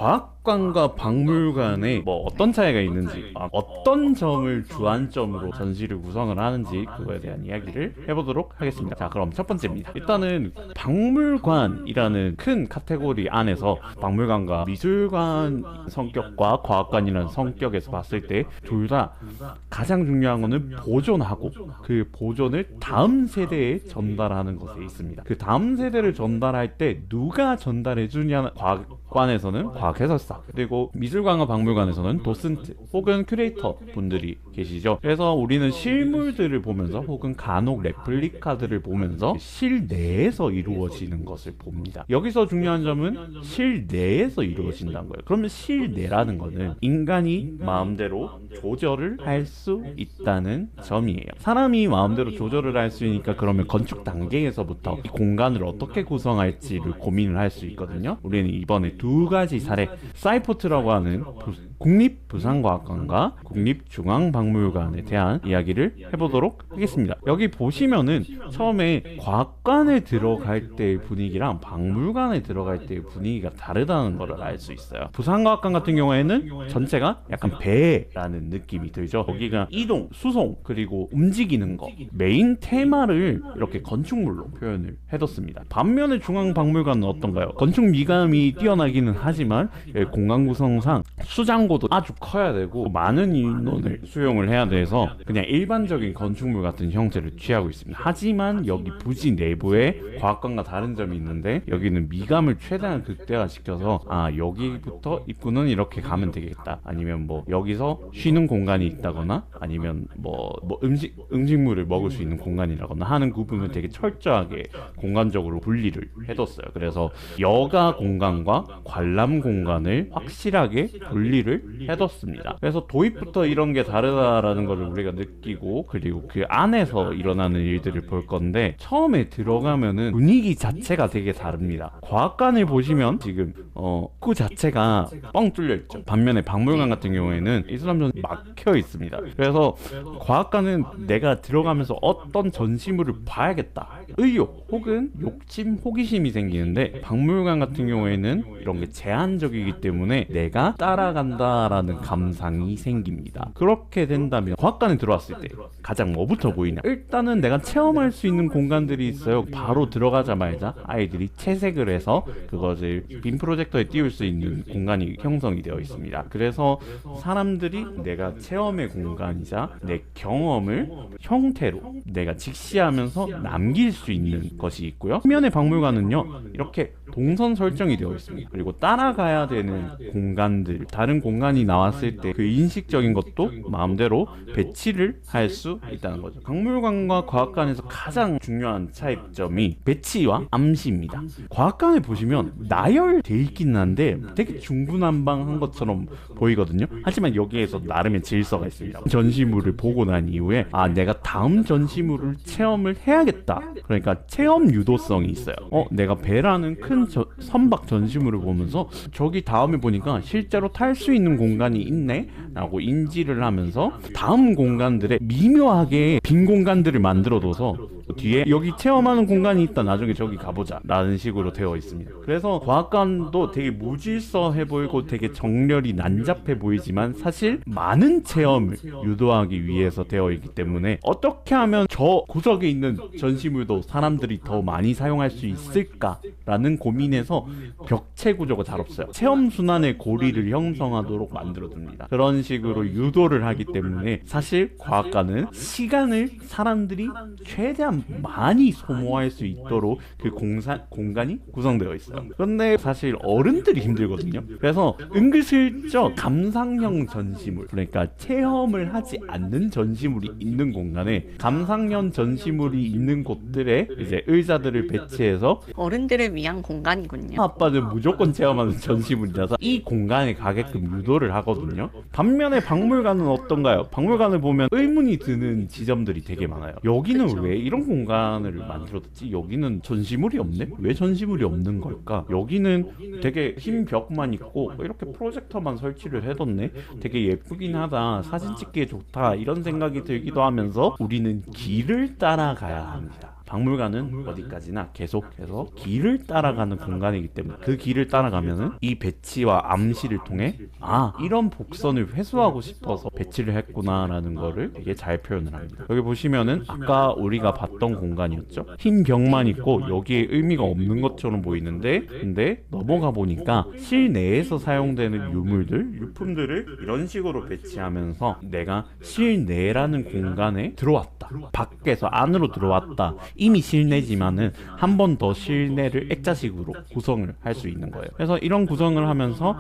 과학관과 박물관에 뭐 어떤 차이가 있는지, 어떤 점을 주안점으로 전시를 구성을 하는지 그거에 대한 이야기를 해보도록 하겠습니다. 자, 그럼 첫 번째입니다. 일단은 박물관이라는 큰 카테고리 안에서 박물관과 미술관 성격과 과학관이라는 성격에서 봤을 때 둘 다 가장 중요한 거는 보존하고 그 보존을 다음 세대에 전달하는 것에 있습니다. 그 다음 세대를 전달할 때 누가 전달해 주냐는, 과학관에서는 과학해설사, 그리고 미술관과 박물관에서는 도슨트 혹은 큐레이터 분들이 계시죠. 그래서 우리는 실물들을 보면서 혹은 간혹 레플리카들을 보면서 실내에서 이루어지는 것을 봅니다. 여기서 중요한 점은 실내에서 이루어진다는 거예요. 그러면 실내라는 거는 인간이 마음대로 조절을 할 수 있다는 점이에요. 사람이 마음대로 조절을 할 수 있으니까 그러면 건축 단계에서부터 이 공간을 어떻게 구성할지를 고민을 할 수 있거든요. 우리는 이번에 두 가지 사례, 사이포트라고 하는 국립부산과학관과 국립중앙박물관에 대한 이야기를 해보도록 하겠습니다. 여기 보시면은 처음에 과학관에 들어갈 때의 분위기랑 박물관에 들어갈 때의 분위기가 다르다는 걸 알 수 있어요. 부산과학관 같은 경우에는 전체가 약간 배라는 느낌이 들죠. 거기가 이동, 수송, 그리고 움직이는 거, 메인 테마를 이렇게 건축물로 표현을 해뒀습니다. 반면에 중앙박물관은 어떤가요? 건축 미감이 뛰어나기는 하지만 공간 구성상 수장고도 아주 커야 되고 많은 인원을 수용을 해야 돼서 그냥 일반적인 건축물 같은 형태를 취하고 있습니다. 하지만 여기 부지 내부에 과학관과 다른 점이 있는데, 여기는 미감을 최대한 극대화시켜서 여기부터 입구는 이렇게 가면 되겠다, 아니면 뭐 여기서 쉬는 공간이 있다거나 아니면 뭐 음식물을 먹을 수 있는 공간이라거나 하는 구분을 되게 철저하게 공간적으로 분리를 해뒀어요. 그래서 여가 공간과 관람 공간을 확실하게 분리를 해뒀습니다. 그래서 도입부터 이런 게 다르다라는 걸 우리가 느끼고, 그리고 그 안에서 일어나는 일들을 볼 건데, 처음에 들어가면은 분위기 자체가 되게 다릅니다. 과학관을 보시면 지금 그 자체가 뻥 뚫려 있죠. 반면에 박물관 같은 경우에는 이슬람전 막혀 있습니다. 그래서 과학관은 내가 들어가면서 어떤 전시물을 봐야겠다 의욕 혹은 욕심, 호기심이 생기는데, 박물관 같은 경우에는 이런 게 제한적이기 때문에 내가 따라간다라는 감상이 생깁니다. 그렇게 된다면 과학관에 들어왔을 때 가장 뭐부터 보이냐? 일단은 내가 체험할 수 있는 공간들이 있어요. 바로 들어가자마자 아이들이 채색을 해서 그것을 빔 프로젝터에 띄울 수 있는 공간이 형성이 되어 있습니다. 그래서 사람들이 내가 체험의 공간이자 내 경험을 형태로 내가 직시하면서 남길 수 있는 것이 있고요. 화면의 박물관은요, 이렇게 동선 설정이 되어 있습니다. 그리고 따라가야 되는 공간들, 다른 공간이 나왔을 때 그 인식적인 것도 마음대로 배치를 할 수 있다는 거죠. 박물관과 과학관에서 가장 중요한 차이점이 배치와 암시입니다. 과학관에 보시면 나열돼 있긴 한데 되게 중구난방한 것처럼 보이거든요. 하지만 여기에서 나름의 질서가 있습니다. 전시물을 보고 난 이후에 내가 다음 전시물을 체험을 해야겠다, 그러니까 체험 유도성이 있어요. 내가 배라는 큰 선박 전시물을 보면서 저기 다음에 보니까 실제로 탈 수 있는 공간이 있네 라고 인지를 하면서 다음 공간들에 미묘하게 빈 공간들을 만들어둬서 뒤에 여기 체험하는 공간이 있다, 나중에 저기 가보자 라는 식으로 되어 있습니다. 그래서 과학관도 되게 무질서해 보이고 되게 정렬이 난잡해 보이지만 사실 많은 체험을 유도하기 위해서 되어 있기 때문에 어떻게 하면 저 구석에 있는 전시물도 사람들이 더 많이 사용할 수 있을까라는 고민에서 벽체 구조가 잘 없어요. 체험 순환의 고리를 형성하도록 만들어둡니다. 그런 식으로 유도를 하기 때문에 사실 과학관은 시간을 사람들이 최대한 많이 소모할 수 있도록 그 공간이 구성되어 있어요. 그런데 사실 어른들이 힘들거든요. 그래서 은근슬쩍 감상형 전시물, 그러니까 체험을 하지 않는 전시물이 있는 공간에 감상형 전시물이 있는 곳들에 이제 의자들을 배치해서 어른들을 위한 공간이군요. 아빠는 무조건 체험하는 전시물이라서 이 공간에 가게끔 유도를 하거든요. 반면에 박물관은 어떤가요? 박물관을 보면 의문이 드는 지점들이 되게 많아요. 여기는 그쵸. 왜 이런 공간을 만들어뒀지 여기는 전시물이 없네? 왜 전시물이 없는 걸까? 여기는 되게 흰 벽만 있고 이렇게 프로젝터만 설치를 해뒀네? 되게 예쁘긴 하다, 사진 찍기에 좋다, 이런 생각이 들기도 하면서 우리는 길을 따라가야 합니다. 박물관은 어디까지나 계속해서 길을 따라가는 공간이기 때문에 그 길을 따라가면은 이 배치와 암시를 통해 이런 복선을 회수하고 싶어서 배치를 했구나 라는 거를 되게 잘 표현을 합니다. 여기 보시면은 아까 우리가 봤던 공간이었죠. 흰 벽만 있고 여기에 의미가 없는 것처럼 보이는데 근데 넘어가 보니까 실내에서 사용되는 유품들을 이런 식으로 배치하면서 내가 실내라는 공간에 들어왔다, 밖에서 안으로 들어왔다, 이미 실내지만은 한 번 더 실내를 액자식으로 구성을 할 수 있는 거예요. 그래서 이런 구성을 하면서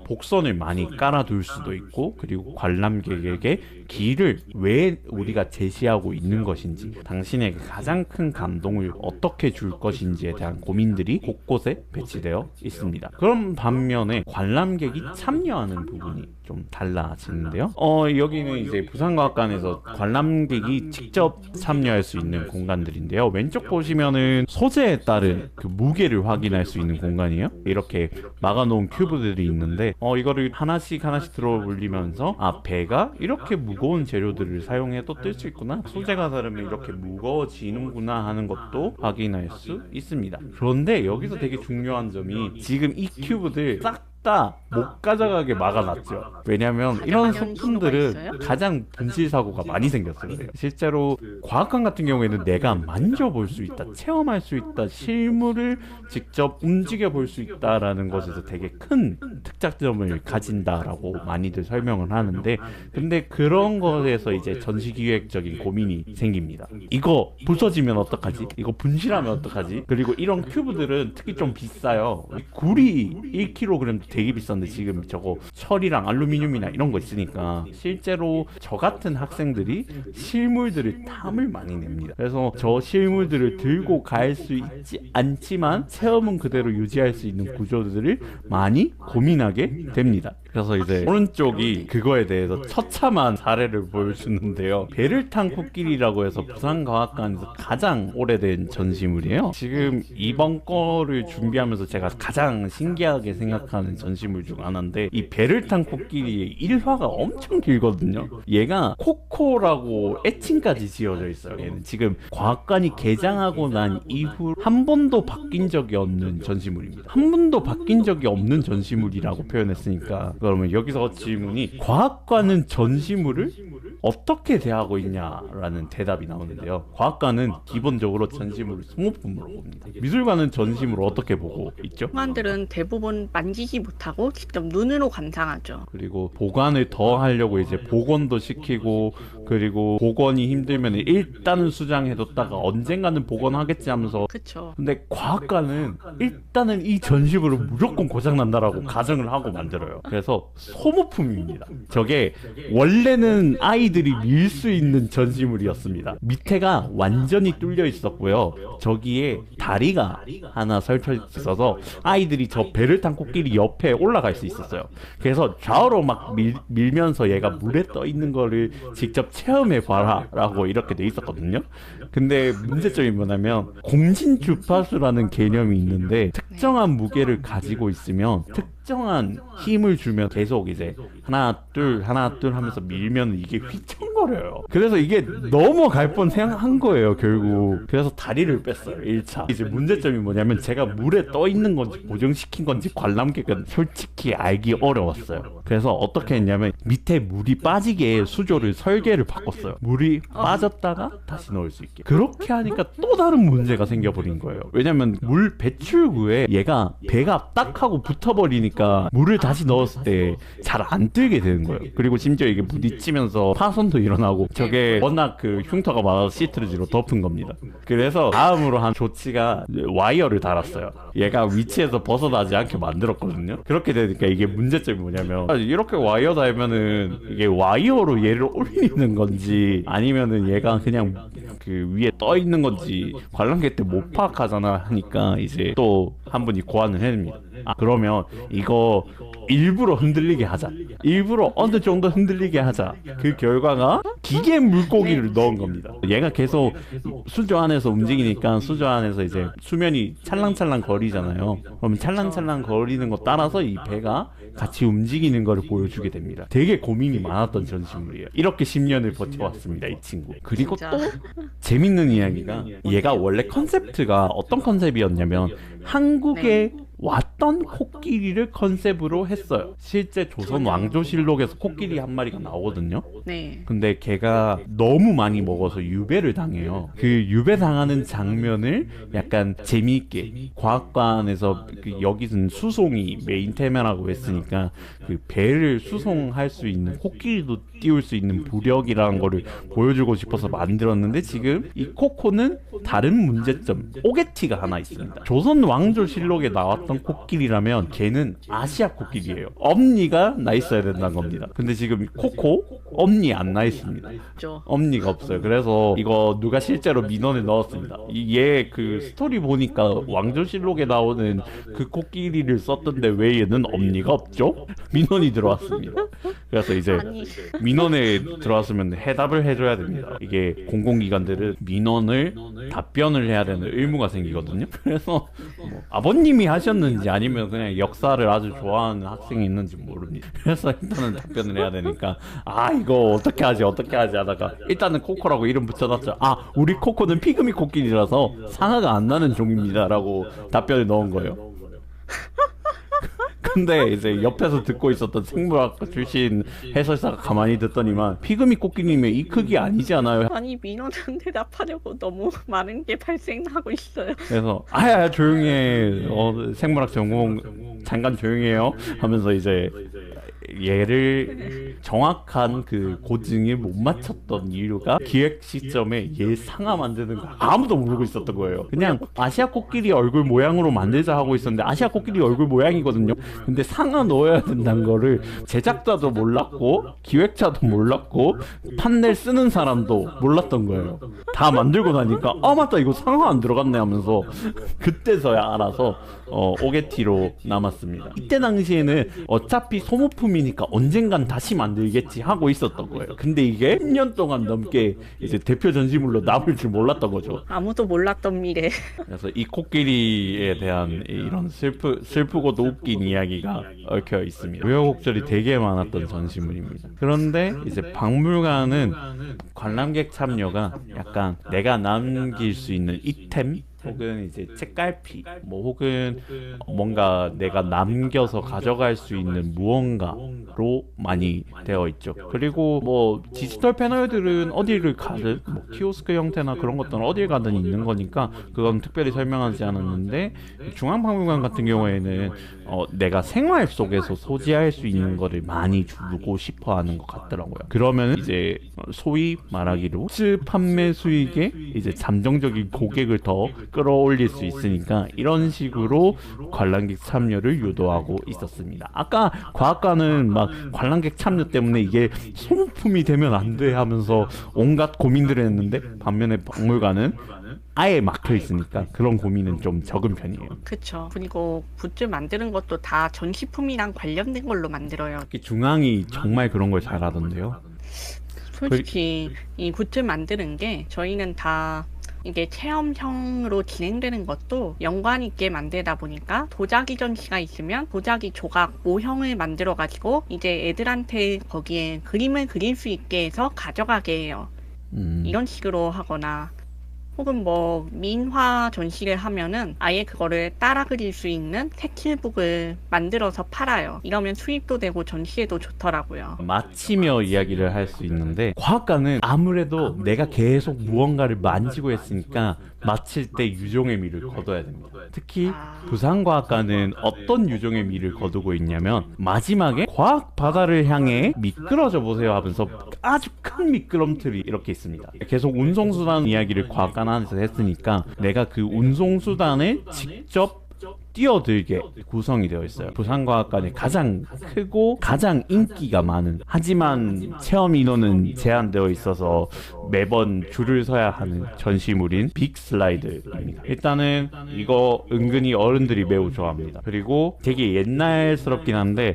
복선을 많이 깔아둘 수도 있고, 그리고 관람객에게 길을 왜 우리가 제시하고 있는 것인지, 당신에게 가장 큰 감동을 어떻게 줄 것인지에 대한 고민들이 곳곳에 배치되어 있습니다. 그런 반면에 관람객이 참여하는 부분이 좀 달라지는데요. 여기는 이제 부산과학관에서 관람객이 직접 참여할 수 있는 공간들인데요. 왼쪽 보시면은 소재에 따른 그 무게를 확인할 수 있는 공간이에요. 이렇게 막아놓은 큐브들이 있는데 이거를 하나씩 들어 올리면서 배가 이렇게 무거운 재료들을 사용해도 뜰 수 있구나, 소재가 다르면 이렇게 무거워지는구나 하는 것도 확인할 수 있습니다. 그런데 여기서 되게 중요한 점이 지금 이 큐브들 싹 다 못 가져가게 막아놨죠. 왜냐면 이런 소품들은 가장 분실 사고가 많이 생겼어요. 실제로 과학관 같은 경우에는 내가 만져볼 수 있다, 체험할 수 있다, 실물을 직접 움직여 볼 수 있다라는 것에서 되게 큰 특장점을 가진다라고 많이들 설명을 하는데, 근데 그런 것에서 이제 전시기획적인 고민이 생깁니다. 이거 부서지면 어떡하지? 이거 분실하면 어떡하지? 그리고 이런 큐브들은 특히 좀 비싸요. 굴이 1kg 되게 비싼데 지금 저거 철이랑 알루미늄이나 이런 거 있으니까 실제로 저 같은 학생들이 실물들을 탐을 많이 냅니다. 그래서 저 실물들을 들고 갈 수 있지 않지만 체험은 그대로 유지할 수 있는 구조들을 많이 고민하게 됩니다. 그래서 이제 오른쪽이 그거에 대해서 처참한 사례를 보여주는데요. 배를 탄 코끼리라고 해서 부산과학관에서 가장 오래된 전시물이에요. 지금 이번 거를 준비하면서 제가 가장 신기하게 생각하는 전시물 중 하나인데, 이 배를 탄 코끼리의 일화가 엄청 길거든요. 얘가 코코라고 애칭까지 지어져 있어요. 얘는 지금 과학관이 개장하고 난 이후 한 번도 바뀐 적이 없는 전시물입니다. 한 번도 바뀐 적이 없는 전시물이라고 표현했으니까, 그러면 여기서 질문이, 과학관은 전시물을 어떻게 대하고 있냐라는 대답이 나오는데요. 과학관은 기본적으로 전시물을 소모품으로 봅니다. 미술관은 전시물을 어떻게 보고 있죠? 사람들은 대부분 만지지 못하고 직접 눈으로 감상하죠. 그리고 보관을 더 하려고 이제 복원도 시키고, 그리고 복원이 힘들면 일단은 수장해뒀다가 언젠가는 복원하겠지 하면서. 그쵸. 근데 과학관은 일단은 이 전시물을 무조건 고장난다라고 가정을 하고 만들어요. 그래서 소모품입니다. 저게 원래는 아이들이 밀 수 있는 전시물이었습니다. 밑에가 완전히 뚫려 있었고요. 저기에 다리가 하나 설쳐 있어서 아이들이 저 배를 탄 코끼리 옆에 올라갈 수 있었어요. 그래서 좌우로 막 밀면서 얘가 물에 떠 있는 거를 직접 체험해 봐라 라고 이렇게 돼 있었거든요. 근데 문제점이 뭐냐면 공진 주파수라는 개념이 있는데, 특정한 무게를 가지고 있으면 특정한 힘을 주면 계속 이제 하나 둘 하면서 밀면 이게 휘청거려요. 그래서 이게 넘어갈 뻔한 거예요 결국. 그래서 다리를 뺐어요 1차. 이제 문제점이 뭐냐면, 제가 물에 떠 있는 건지 고정시킨 건지 관람객은 솔직히 알기 어려웠어요. 그래서 어떻게 했냐면, 밑에 물이 빠지게 수조를 설계를 바꿨어요. 물이 빠졌다가 다시 넣을 수 있게. 그렇게 하니까 또 다른 문제가 생겨버린 거예요. 왜냐면 물 배출구에 얘가 배가 딱 하고 붙어버리니까 물을 다시 넣었을 때 잘 안 뜨게 되는 거예요. 그리고 심지어 이게 부딪히면서 파손도 일어나고, 저게 워낙 그 흉터가 많아서 시트루지로 덮은 겁니다. 그래서 다음으로 한 조치가 와이어를 달았어요. 얘가 위치에서 벗어나지 않게 만들었거든요. 그렇게 되니까 이게 문제점이 뭐냐면, 이렇게 와이어 달면은 이게 와이어로 얘를 올리는 건지 아니면은 얘가 그냥 그 위에 떠 있는 건지 관람객 때 못 파악하잖아 하니까 이제 또 한 분이 고안을 해냅니다. 그러면 이거 일부러 흔들리게 하자. 일부러 어느 정도 흔들리게 하자. 그 결과가 기계 물고기를 넣은 겁니다. 얘가 계속 수조 안에서 움직이니까 수조 안에서 이제 수면이 찰랑찰랑 거리잖아요. 그럼 찰랑찰랑 거리는 거 따라서 이 배가 같이 움직이는 거를 보여주게 됩니다. 되게 고민이 많았던 전시물이에요. 이렇게 10년을 버텨왔습니다, 이 친구. 그리고 진짜. 또 재밌는 이야기가, 얘가 원래 컨셉트가 어떤 컨셉이었냐면 한국에 왔던 코끼리를 컨셉으로 했어요. 실제 조선 왕조실록에서 코끼리 한 마리가 나오거든요. 네. 근데 걔가 너무 많이 먹어서 유배를 당해요. 그 유배 당하는 장면을 약간 재미있게 과학관에서 여기는 수송이 메인 테마라고 했으니까 그 배를 수송할 수 있는, 코끼리도 띄울 수 있는 부력이라는 거를 보여주고 싶어서 만들었는데, 지금 이 코코는 다른 문제점, 오게티가 하나 있습니다. 조선 왕조실록에 나왔던 코끼리라면 걔는 아시아 코끼리예요. 엄니가 나 있어야 된다는 겁니다. 근데 지금 코코 엄니 안 나 있습니다. 엄니가 없어요. 그래서 이거 누가 실제로 민원에 넣었습니다. 얘 그 스토리 보니까 왕조실록에 나오는 그 코끼리를 썼던데 왜 얘는 엄니가 없죠? 민원이 들어왔습니다. 그래서 이제 민원에 들어왔으면 해답을 해줘야 됩니다. 이게 공공기관들은 민원을 답변을 해야 되는 의무가 생기거든요. 그래서 뭐 아버님이 하셨는지 아니면 그냥 역사를 아주 좋아하는 학생이 있는지 모릅니다. 그래서 일단은 답변을 해야 되니까 이거 어떻게 하지 하다가 일단은 코코라고 이름 붙여놨죠. 우리 코코는 피그미 코끼리라서 상아가 안 나는 종입니다 라고 답변을 넣은 거예요. 근데 이제 옆에서 듣고 있었던 생물학 출신 해설사가 가만히 듣더니만 피그미 코끼리면 이 크기 아니지 않아요? 아니, 민원은 대답하려고 너무 많은 게 발생하고 있어요. 그래서 조용히 해. 생물학 전공 잠깐 조용히 해요 하면서 이제 얘를 정확한 그 고증을 못 맞췄던 이유가 기획 시점에 얘 상아 만드는 거 아무도 모르고 있었던 거예요. 그냥 아시아 코끼리 얼굴 모양으로 만들자 하고 있었는데 아시아 코끼리 얼굴 모양이거든요. 근데 상아 넣어야 된다는 거를 제작자도 몰랐고 기획자도 몰랐고 판넬 쓰는 사람도 몰랐던 거예요. 다 만들고 나니까 맞다, 이거 상아 안 들어갔네 하면서 그때서야 알아서 오게티로 남았습니다. 이때 당시에는 어차피 소모품이니까 언젠간 다시 만들겠지 하고 있었던 거예요. 근데 이게 10년 동안 넘게 이제 대표 전시물로 남을 줄 몰랐던 거죠. 아무도 몰랐던 미래. 그래서 이 코끼리에 대한 이런 슬프고도 웃긴 이야기가 얽혀 있습니다. 우여곡절이 되게 많았던 전시물입니다. 그런데 이제 박물관은 관람객 참여가 약간 내가 남길 수 있는 이템 혹은 이제 책갈피 혹은 뭔가 내가 남겨서 가져갈 수 있는 무언가로 많이 되어 있죠. 그리고 뭐 디지털 패널들은 어디를 가든 키오스크 형태나 그런 것들은 어딜 가든 있는 거니까 그건 특별히 설명하지 않았는데, 중앙박물관 같은 경우에는 내가 생활 속에서 소지할 수 있는 거를 많이 주고 싶어 하는 것 같더라고요. 그러면 이제 소위 말하기로 스 판매 수익에 이제 잠정적인 고객을 더 끌어올릴 수 있으니까 이런 식으로 관람객 참여를 유도하고 있었습니다. 아까 과학관은 막 관람객 참여 때문에 이게 소모품이 되면 안 돼 하면서 온갖 고민들을 했는데, 반면에 박물관은 아예 막혀 있으니까 그런 고민은 좀 적은 편이에요. 그쵸. 그리고 굿즈 만드는 것도 다 전시품이랑 관련된 걸로 만들어요. 특히 중앙이 정말 그런 걸 잘하던데요. 솔직히 이 굿즈 만드는 게 저희는 다 이게 체험형으로 진행되는 것도 연관 있게 만들다 보니까 도자기 전시가 있으면 도자기 조각 모형을 만들어 가지고 이제 애들한테 거기에 그림을 그릴 수 있게 해서 가져가게 해요. 이런 식으로 하거나, 혹은 뭐 민화 전시를 하면은 아예 그거를 따라 그릴 수 있는 색칠북을 만들어서 팔아요. 이러면 수입도 되고 전시에도 좋더라고요. 마치며 이야기를 할 수 있는데, 과학관은 아무래도 내가 계속 무언가를 만지고 했으니까 마칠 때 유종의 미를 거둬야 됩니다. 특히 부산과학관은 어떤 유종의 미를 거두고 있냐면, 마지막에 과학 바다를 향해 미끄러져 보세요 하면서 아주 큰 미끄럼틀이 이렇게 있습니다. 계속 운송수단 이야기를 과학관 안에서 했으니까 내가 그 운송수단을 직접 뛰어들게 구성이 되어 있어요. 부산과학관이 가장 크고 가장 인기가 많은, 하지만 체험 인원은 제한되어 있어서 매번 줄을 서야 하는 전시물인 빅 슬라이드입니다. 일단은 이거 은근히 어른들이 매우 좋아합니다. 그리고 되게 옛날스럽긴 한데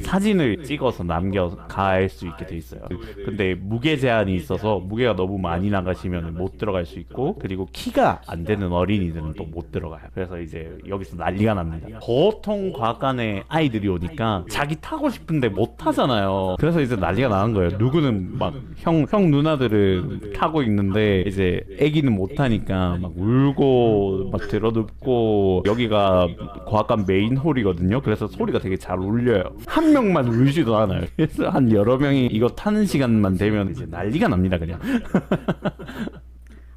사진을 찍어서 남겨갈 수 있게 돼 있어요. 근데 무게 제한이 있어서 무게가 너무 많이 나가시면 못 들어갈 수 있고, 그리고 키가 안 되는 어린이들은 또 못 들어가요. 그래서 이제 여기서 난리가 납니다. 보통 과학관에 아이들이 오니까 자기 타고 싶은데 못 타잖아요. 그래서 이제 난리가 나는 거예요. 누구는 막 형 누나들은 타고 있는데 이제 애기는 못 타니까 막 울고 막 들어눕고, 여기가 과학관 메인 홀이거든요. 그래서 소리가 되게 잘 울려요. 한 명만 울지도 않아요. 그래서 한 여러 명이 이거 타는 시간만 되면 이제 난리가 납니다, 그냥.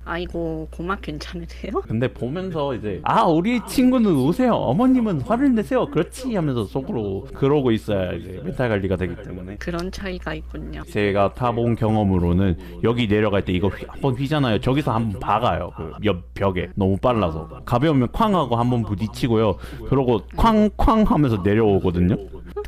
아이고, 고막 괜찮으세요? 근데 보면서 이제 우리 친구는 오세요, 어머님은 화를 내세요, 그렇지 하면서 속으로 그러고 있어야 이제 멘탈 관리가 되기 때문에. 그런 차이가 있군요. 제가 타본 경험으로는 여기 내려갈 때 이거 한번 휘잖아요. 저기서 한번 박아요, 그 옆 벽에. 너무 빨라서 가벼우면 쾅 하고 한번 부딪히고요, 그러고 쾅쾅 하면서 내려오거든요.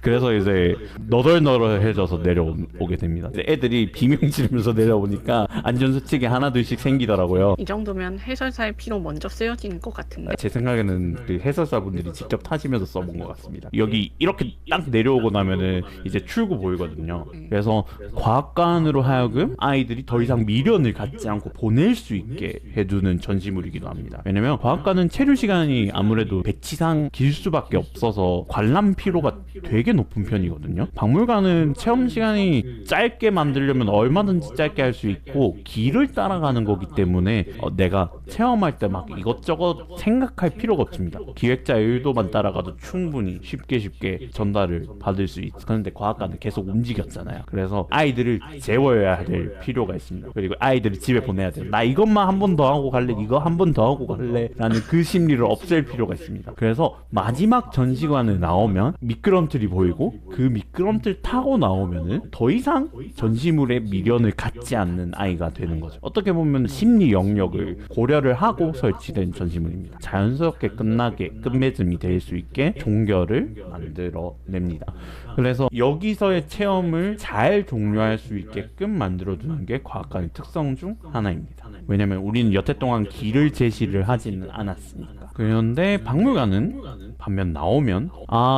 그래서 이제 너덜너덜해져서 내려오게 됩니다. 이제 애들이 비명 지르면서 내려오니까 안전수칙이 하나둘씩 생기더라고요. 이 정도면 해설사의 피로 먼저 쓰여지는 것 같은데. 제 생각에는 그 해설사분들이 직접 타시면서 써본 것 같습니다. 여기 이렇게 딱 내려오고 나면은 이제 출구 보이거든요. 그래서 과학관으로 하여금 아이들이 더 이상 미련을 갖지 않고 보낼 수 있게 해두는 전시물이기도 합니다. 왜냐면 과학관은 체류 시간이 아무래도 배치상 길 수밖에 없어서 관람 피로가 되게 높은 편이거든요. 박물관은 체험 시간이 짧게 만들려면 얼마든지 짧게 할 수 있고 길을 따라가는 거기 때문에 내가 체험할 때 막 이것저것 생각할 필요가 없습니다. 기획자의 의도만 따라가도 충분히 쉽게 전달을 받을 수 있어. 그런데 과학관은 계속 움직였잖아요. 그래서 아이들을 재워야 될 필요가 있습니다. 그리고 아이들을 집에 보내야 돼요. 나 이것만 한 번 더 하고 갈래, 이거 한 번 더 하고 갈래 라는 그 심리를 없앨 필요가 있습니다. 그래서 마지막 전시관에 나오면 미끄럼틀이 보이고, 그 미끄럼틀 타고 나오면은 더 이상 전시물에 미련을 갖지 않는 아이가 되는 거죠. 어떻게 보면 심리 영역을 고려를 하고 설치된 전시물입니다. 자연스럽게 끝나게, 끝맺음이 될 수 있게 종결을 만들어냅니다. 그래서 여기서의 체험을 잘 종료할 수 있게끔 만들어두는 게 과학관의 특성 중 하나입니다. 왜냐면 우리는 여태 동안 길을 제시를 하지는 않았으니까. 그런데 박물관은 반면 나오면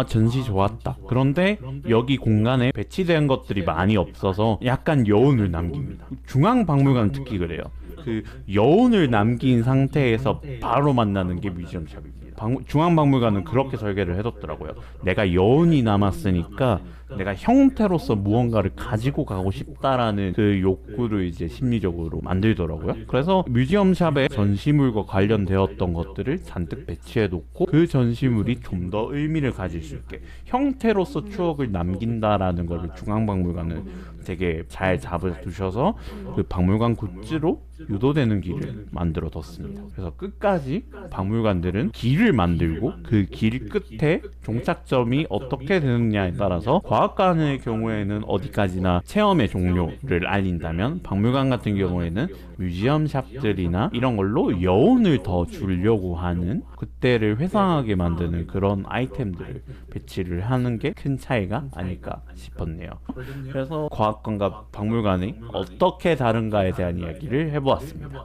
전시 좋았다, 그런데 여기 공간에 배치된 것들이 많이 없어서 약간 여운을 남깁니다. 중앙박물관 특히 그래요. 그 여운을 남긴 상태에서 바로 만나는 게 뮤지엄샵입니다. 중앙박물관은 그렇게 설계를 해뒀더라고요. 내가 여운이 남았으니까 내가 형태로서 무언가를 가지고 가고 싶다라는 그 욕구를 이제 심리적으로 만들더라고요. 그래서 뮤지엄샵에 전시물과 관련되었던 것들을 잔뜩 배치해놓고 그 전시물이 좀 더 의미를 가질 수 있게 형태로서 추억을 남긴다라는 것을 중앙박물관은 되게 잘 잡아두셔서 그 박물관 굿즈로 유도되는 길을 만들어뒀습니다. 그래서 끝까지 박물관들은 길을 만들고 그 길 끝에 종착점이 어떻게 되느냐에 따라서, 과학관의 경우에는 어디까지나 체험의 종료를 알린다면 박물관 같은 경우에는 뮤지엄샵들이나 이런 걸로 여운을 더 주려고 하는, 그때를 회상하게 만드는 그런 아이템들을 배치를 하는 게 큰 차이가 아닐까 싶었네요. 그래서 과학관과 박물관이 어떻게 다른가에 대한 이야기를 해보았습니다.